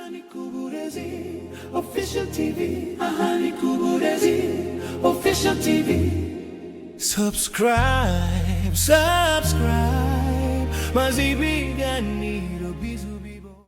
Ahani Kuburezi Official TV. Ahani Kuburezi Official TV. Subscribe, subscribe. Mazibiganiro bizu bibo.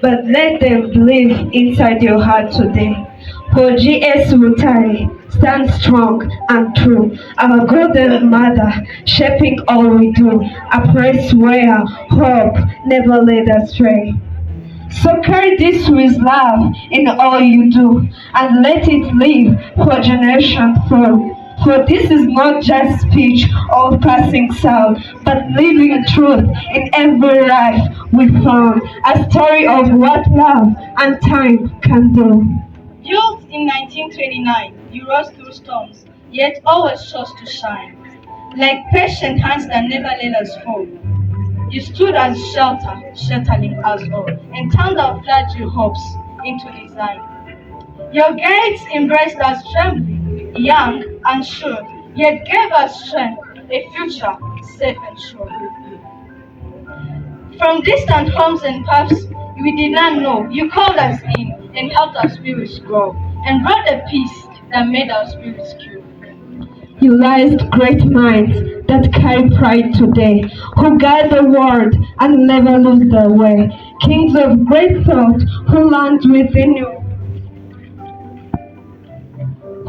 But let them live inside your heart today. For G.S. Mutai stands strong and true, our golden mother, shaping all we do, a place where hope never led astray. So carry this with love in all you do, and let it live for generations forth. For this is not just speech or passing sound, but living truth in every life we found, a story of what love and time can do. Built in 1929, you rose through storms, yet always chose to shine. Like patient hands that never let us fall, you stood as shelter, sheltering us all, and turned our fragile hopes into design. Your gates embraced us trembling, young and sure, yet gave us strength, a future safe and sure. From distant homes and paths we did not know, you called us in and helped our spirits grow, and brought a peace that made our spirits pure. You raised great minds that carry pride today, who guide the world and never lose their way. Kings of great thought who land within you,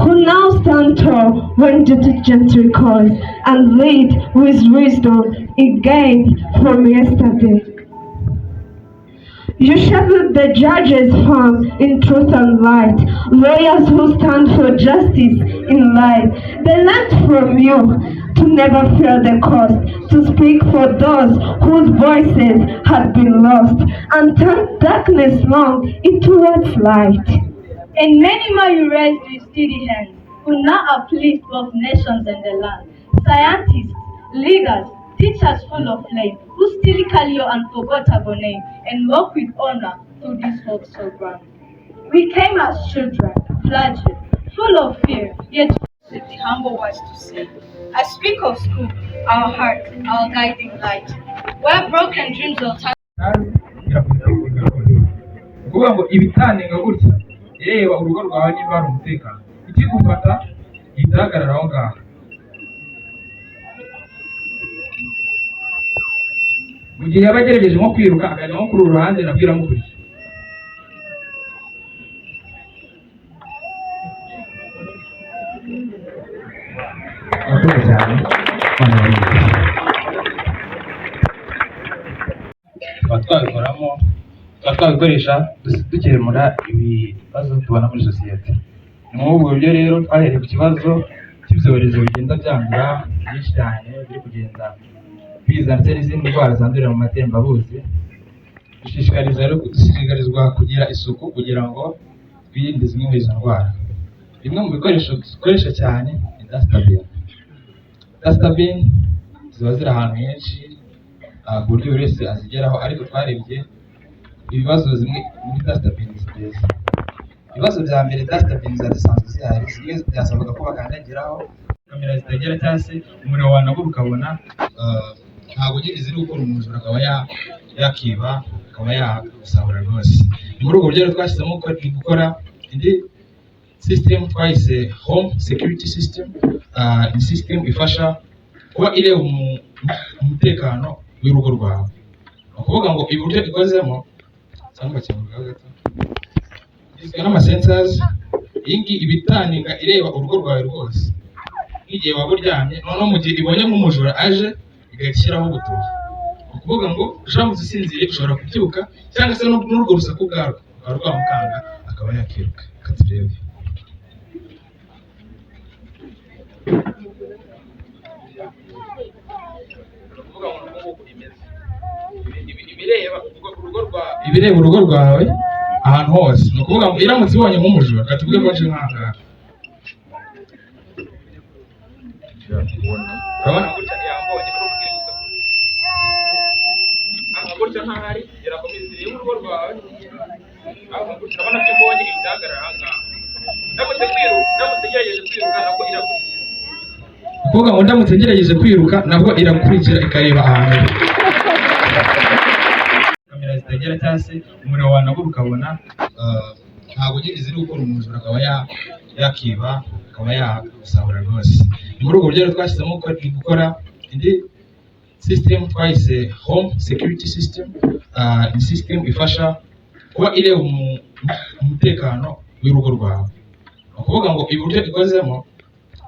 who now stand tall when duty gently calls, and lead with wisdom it gained from yesterday. You shepherd the judges firm in truth and light, lawyers who stand for justice in life. They learned from you to never fear the cost, to speak for those whose voices had been lost, and turn darkness long into what's light. And many more you raised with steady hands, who now uplift both nations and the land. Scientists, leaders, teachers full of flame, who still carry your unforgettable name and walk with honor through this hope so grand. We came as children, fragile, full of fear, yet with the humble words to say. I speak of school, our heart, our guiding light, where broken dreams of time. Kuvuga ngo ibitanenga gutya reba urugo rwawe niba ari umutekano ikigufata itahagarara aho ngaho. Mu gihe yaba agerageje nko kwiruka akajya nko kuri uru ruhande nabwo iramukurikiye. murakoze cyane. tukaba twabikoresha dukemura ibibazo tubona muri sosiyete. Ni muri ubwo buryo rero twahereye ku kibazo cy'ibyorezo bigenda byandura byinshi cyane biri kugenda biza ndetse n'izindi ndwara zandurira mu matembabuzi. Dushishikarizwa kugira isuku kugira ngo twirinde zimwe muri izo ndwara. Bimwe mu bikoresho dukoresha cyane ni dustbin. Dustbin ziba ziri ahantu henshi ku buryo buri wese azigeraho, ariko twarebye ibibazo zimwe muri dustbin ziteza. Ibibazo bya mbere, dustbin zisanzwe zihari, zimwe byasabaga ko bakandagiraho, kamera zitagera cyangwa se umuriro wanabura ukabona ntabwo ziri gukora, umujura akaba yakiba akaba yasahura rwose. Ni muri ubwo buryo rero twashyizemo gukora indi system twayise home security system. Ni system ifasha kuba ireba umutekano w'urugo rwawe. Ni ukuvuga ngo iburyo ikozemo cyangwa igizwe n'amasensors. Iyi ngiyi iba itandika ireba urugo rwawe rwose, nk'igihe waba uryamye, noneho mu gihe ibonye nk'umujura aje igahita ishyiraho ubutumwa. Ni ukuvuga ngo uramutse usinziriye ushobora kubyuka, cyangwa se n'urwo rusaku bwarwo rukaba rwamukanga akaba yakiruka. Reka turebe. Ibireba urugo rwawe ahantu hose. Ni ukuvuga ngo iramutse ibonye nk'umujura, reka tuvuge ko aje nk'ahangaha, urabona gutya yambonye gutya ntahari, irakomeza ireba urugo rwawe. Urabona ko mbonye ibigaragara ahangaha. Ndamutse ngerageje kwiruka nabwo irakurikira. Ni ukuvuga ngo ndamutse ngerageje kwiruka nabwo irakurikira ikareba ahantu. Kamera zitagera cyangwa se umuriro wanabura ukabona ntabwo ziri gukora, umujura akaba yakiba akaba yasahura rwose. Ni muri ubwo buryo rero twashyizemo gukora indi system twayise home security system. Ni system ifasha kuba ireba umutekano w'urugo rwawe. Ni ukuvuga ngo iburyo ikozemo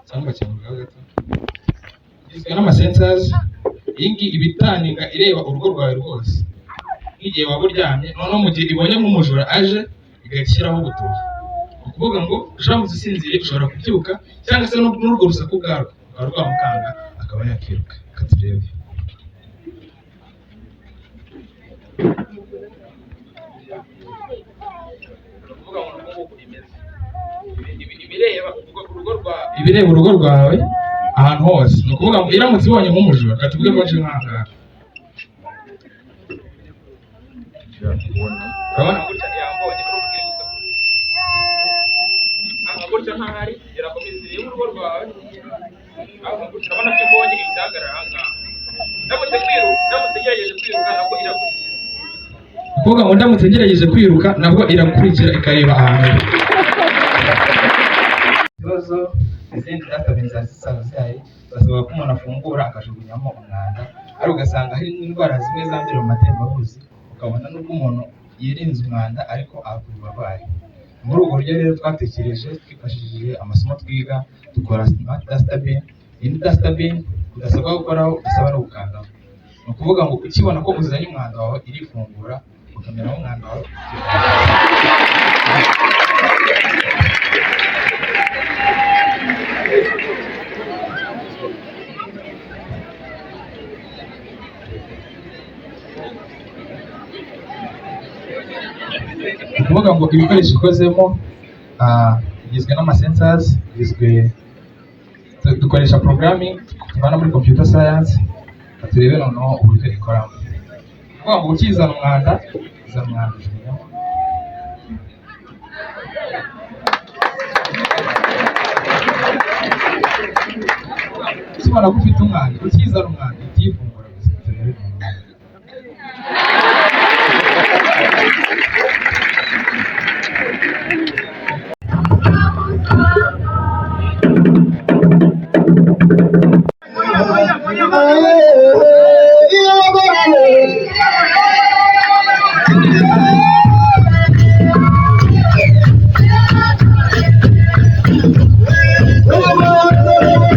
cyangwa igizwe n'amasensors. Iyi ngiyi iba itandika ireba urugo rwawe rwose, nk'igihe waba uryamye, noneho mu gihe ibonye nk'umujura aje igahita ishyiraho ubutumwa. Ni ukuvuga ngo uramutse usinziriye ushobora kubyuka, cyangwa se n'urwo rusaku bwarwo rukaba rwamukanga akaba yakiruka. Reka turebe. Ibireba urugo rwawe ahantu hose. Ni ukuvuga ngo iramutse ibonye nk'umujura, reka tuvuge ko aje nk'ahangaha, urabona gutya yambonye gutya ntahari, irakomeza ireba urugo rwawe. Urabona ko mbonye ibigaragara ahangaha. Ndamutse ngerageje kwiruka nabwo irakurikira. Ni ukuvuga ngo ndamutse ngerageje kwiruka nabwo irakurikira ikareba ahantu. Ikibazo izindi dustbin zisanzwe zihari, basaba ko umuntu afungura akajugunyamo umwanda, ariko ugasanga hari n'indwara zimwe zandurira mu matembabuzi, ukabona n'ubwo umuntu yirinze umwanda ariko avurwa arwaye. Muri ubwo buryo rero twatekereje twifashishije amasomo twiga dukora smart dustbin. Iyi dustbin udasabwa gukoraho, udasaba no gukandaho. Ni ukuvuga ngo ukibona ko uzanye umwanda wawe irifungura ukameraho umwanda wawe. Ni ukuvuga ngo ibikoresho ikozemo bigizwe n'amasensors, dukoresha programming tuvana muri computer science. Turebe noneho uburyo ikoramo. Ni ukuvuga ngo ukizana umwanda, uzana umwanda ujugunyamo. Ukibona ko ufite umwanda, ukizana umwanda utiyifungura gusa. Turebe noneho. Oh,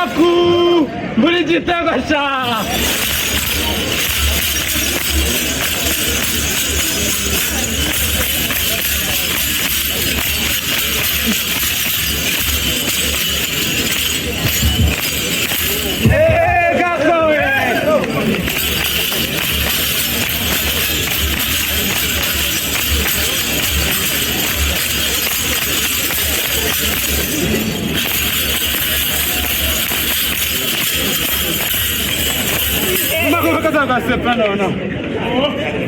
Lukaku muri gitego cya Uma coisa que eu tô gostando, não.